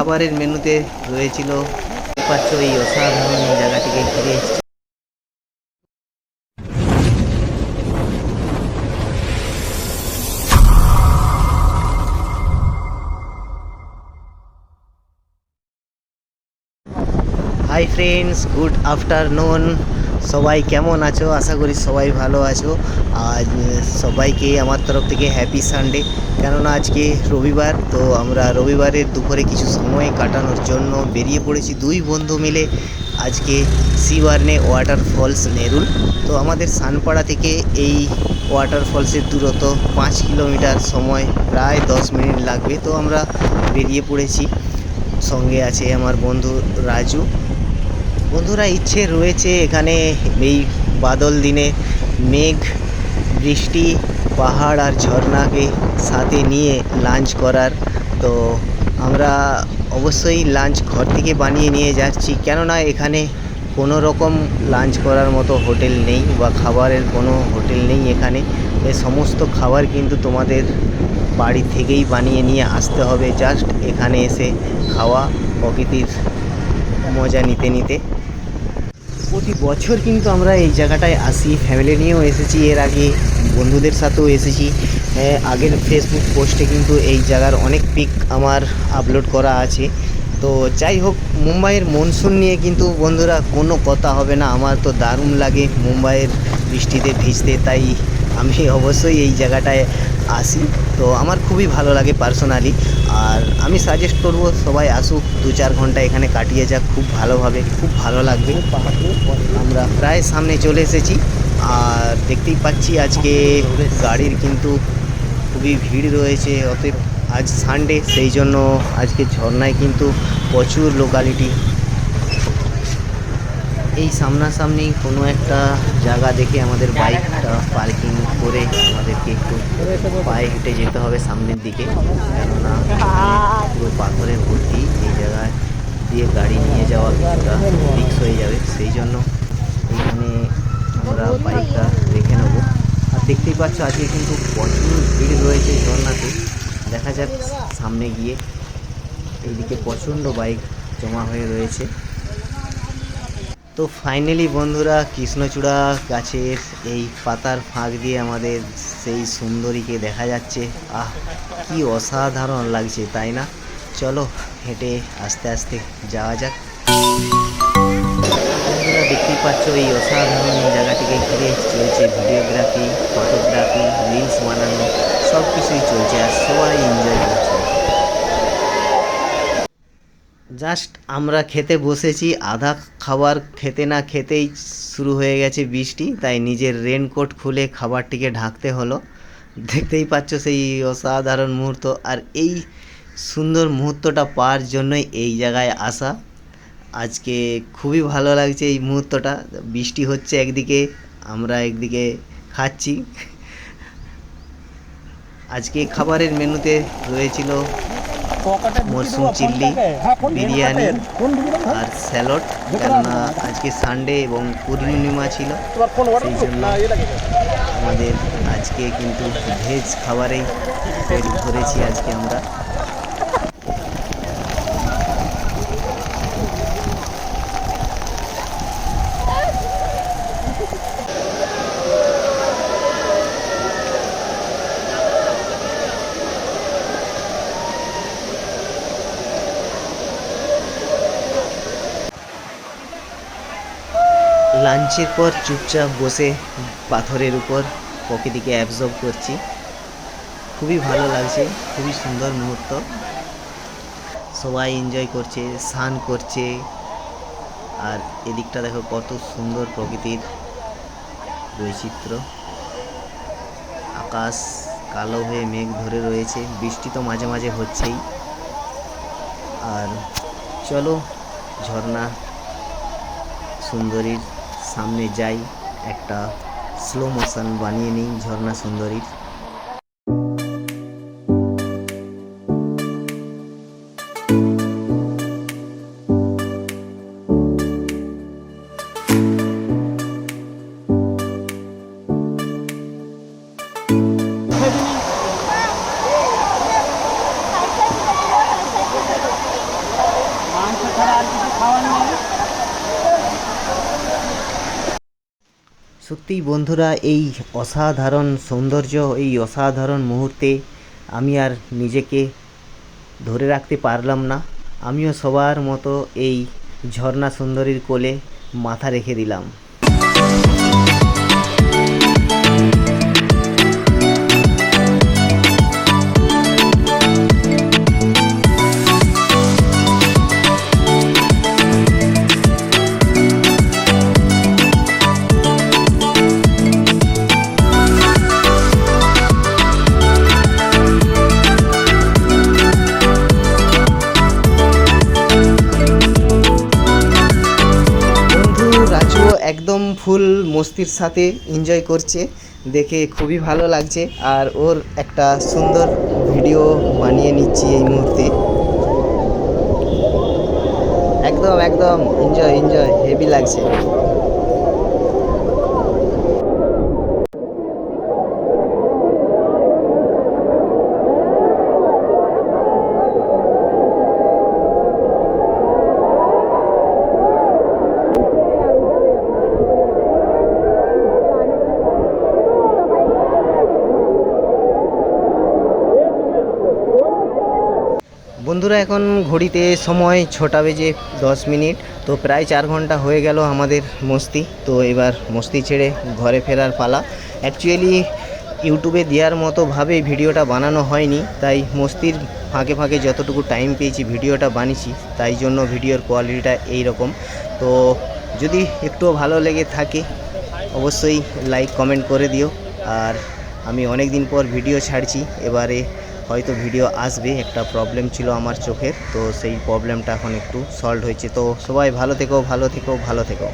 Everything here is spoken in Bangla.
খাবারের মেনুতে রয়েছিল পাচ্ছ এই অসাধারণ জায়গাটিকে ঘিরে এসেছি। Hi friends, good afternoon. সবাই কেমন আছো? আশা করি সবাই ভালো আছো। আজ সবাইকে আমার তরফ থেকে হ্যাপি সানডে। কেননা আজকে রবিবার, তো আমরা রবিবারের দুপুরে কিছু সময় কাটানোর জন্য বেরিয়ে পড়েছি দুই বন্ধু মিলে আজকে শিবার্নে ওয়াটারফলস নেরুল। তো আমাদের সানপাড়া থেকে এই ওয়াটারফলসের দূরত্ব 5 কিলোমিটার, সময় প্রায় 10 মিনিট লাগবে। তো আমরা বেরিয়ে পড়েছি, সঙ্গে আছে আমার বন্ধু রাজু। বন্ধুরা, ইচ্ছে রয়েছে এখানে এই বাদল দিনে মেঘ, বৃষ্টি, পাহাড় আর ঝর্ণাকে সাথে নিয়ে লাঞ্চ করার। তো আমরা অবশ্যই লাঞ্চ ঘর থেকে বানিয়ে নিয়ে যাচ্ছি, কেননা এখানে কোনো রকম লাঞ্চ করার মতো হোটেল নেই বা খাবারের কোনো হোটেল নেই এখানে। এই সমস্ত খাবার কিন্তু তোমাদের বাড়ি থেকেই বানিয়ে নিয়ে আসতে হবে, জাস্ট এখানে এসে খাওয়া, প্রকৃতির মজা নিতে নিতে। প্রতি বছর কিন্তু আমরা এই জায়গাটায় আসি, ফ্যামিলি নিয়েও এসেছি, এর আগে বন্ধুদের সাথেও এসেছি। আগের ফেসবুক পোস্টে কিন্তু এই জায়গার অনেক পিক আমার আপলোড করা আছে। তো যাই হোক, মুম্বাইয়ের মনসুন নিয়ে কিন্তু বন্ধুরা কোনো কথা হবে না। আমার তো দারুণ লাগে মুম্বাইয়ের বৃষ্টিতে ভিজতে, তাই আমি অবশ্যই এই জায়গাটায় আসি। তো আমার খুবই ভালো লাগে পার্সোনালি, আর আমি সাজেস্ট করব সবাই আসুক, 2-4 ঘন্টা এখানে কাটিয়ে যাক খুব ভালোভাবে, খুব ভালো লাগবে। আমরা প্রায় সামনে চলে এসেছি, আর দেখতেই পাচ্ছি আজকে গাড়ির কিন্তু খুবই ভিড় রয়েছে। অতএব আজ সানডে, সেই জন্য আজকে ঝর্ণায় কিন্তু প্রচুর লোকালিটি। এই সামনাসামনি কোনো একটা জায়গা দেখে আমাদের বাইকটা পার্কিং করে আমাদেরকে একটু পায়ে হেঁটে যেতে হবে সামনের দিকে, কেননা পুরো পাথরে ভর্তি। এই জায়গায় দিয়ে গাড়ি নিয়ে যাওয়া কিছুটা রিস্ক হয়ে যাবে, সেই জন্য এইখানে আমরা বাইকটা রেখে নেবো। আর দেখতেই পাচ্ছ আজকে কিন্তু প্রচুর ভিড় রয়েছে ঝর্ণাতে। দেখা যাক সামনে গিয়ে। এইদিকে প্রচণ্ড বাইক জমা হয়ে রয়েছে। তো ফাইনালি বন্ধুরা, কৃষ্ণচূড়া গাছের এই পাতার ফাঁক দিয়ে আমাদের সেই সুন্দরীকে দেখা যাচ্ছে। আহ, কি অসাধারণ লাগছে, তাই না? চলো হেঁটে আস্তে আস্তে যাওয়া যাক। বন্ধুরা, দেখতেই পাচ্ছ এই অসাধারণ জায়গাটিকে ঘিরে চলছে ভিডিওগ্রাফি, ফটোগ্রাফি, রিলস বানানো, সব কিছুই চলছে আর সবাই এনজয় করছে। জাস্ট আমরা খেতে বসেছি, আধা খাবার খেতে না খেতেই শুরু হয়ে গেছে বৃষ্টি, তাই নিজের রেনকোট খুলে খাবারটিকে ঢাকতে হলো। দেখতেই পাচ্ছ সেই অসাধারণ মুহূর্ত, আর এই সুন্দর মুহূর্তটা পাওয়ার জন্যই এই জায়গায় আসা। আজকে খুবই ভালো লাগছে এই মুহূর্তটা। বৃষ্টি হচ্ছে একদিকে, আমরা একদিকে খাচ্ছি। আজকে খাবারের মেনুতে রয়েছিল মশরুম চিল্লি, বিরিয়ানি আর স্যালাড, কেননা আজকে সানডে এবং পূর্ণিমা ছিল, সেই জন্য আমাদের আজকে কিন্তু ভেজ খাবারেই পেট ভরেছি আজকে আমরা। লাঞ্চের পর চুপচাপ বসে পাথরের উপর প্রকৃতিকে অ্যাবজর্ব করছি, খুবই ভালো লাগছে, খুবই সুন্দর মুহূর্ত। সবাই এনজয় করছে, স্নান করছে, আর এদিকটা দেখো কত সুন্দর প্রকৃতির বৈচিত্র্য। আকাশ কালো হয়ে মেঘ ধরে রয়েছে, বৃষ্টি তো মাঝে মাঝে হচ্ছেই। আর চলো ঝর্ণা সুন্দরীর সামনে যাই, একটা স্লো মোশন বানিয়ে নিই ঝর্ণা সুন্দরীর। সত্যিই বন্ধুরা, এই অসাধারণ সৌন্দর্য, এই অসাধারণ মুহূর্তে আমি আর নিজেকে ধরে রাখতে পারলাম না। আমিও সবার মতো এই ঝর্ণা সুন্দরীর কোলে মাথা রেখে দিলাম। একদম ফুল মস্তির সাথে এনজয় করছে, দেখে খুবই ভালো লাগছে। আর ওর একটা সুন্দর ভিডিও বানিয়ে নিচ্ছি এই মুহূর্তে। একদম একদম এনজয় এনজয়, হেভি লাগছে। বন্ধুরা, এখন ঘড়িতে সময় 6:10। তো প্রায় 4 ঘন্টা হয়ে গেল আমাদের মস্তি। তো এবার মস্তি ছেড়ে ঘরে ফেরার পালা। অ্যাকচুয়ালি ইউটিউবে দেওয়ার মতোভাবে ভিডিওটা বানানো হয়নি, তাই মস্তির ফাঁকে ফাঁকে যতটুকু টাইম পেয়েছি ভিডিওটা বানিয়েছি, তাই জন্য ভিডিওর কোয়ালিটিটা এই রকম। তো যদি একটুও ভালো লেগে থাকে অবশ্যই লাইক কমেন্ট করে দিও। আর আমি অনেক দিন পর ভিডিও ছাড়ছি, এবারে হয়তো ভিডিও আসবে। একটা প্রবলেম ছিল আমার চোখের, তো সেই প্রবলেমটা এখন একটু সলভ হয়েছে। তো সবাই ভালো থেকো, ভালো থেকো, ভালো থেকো।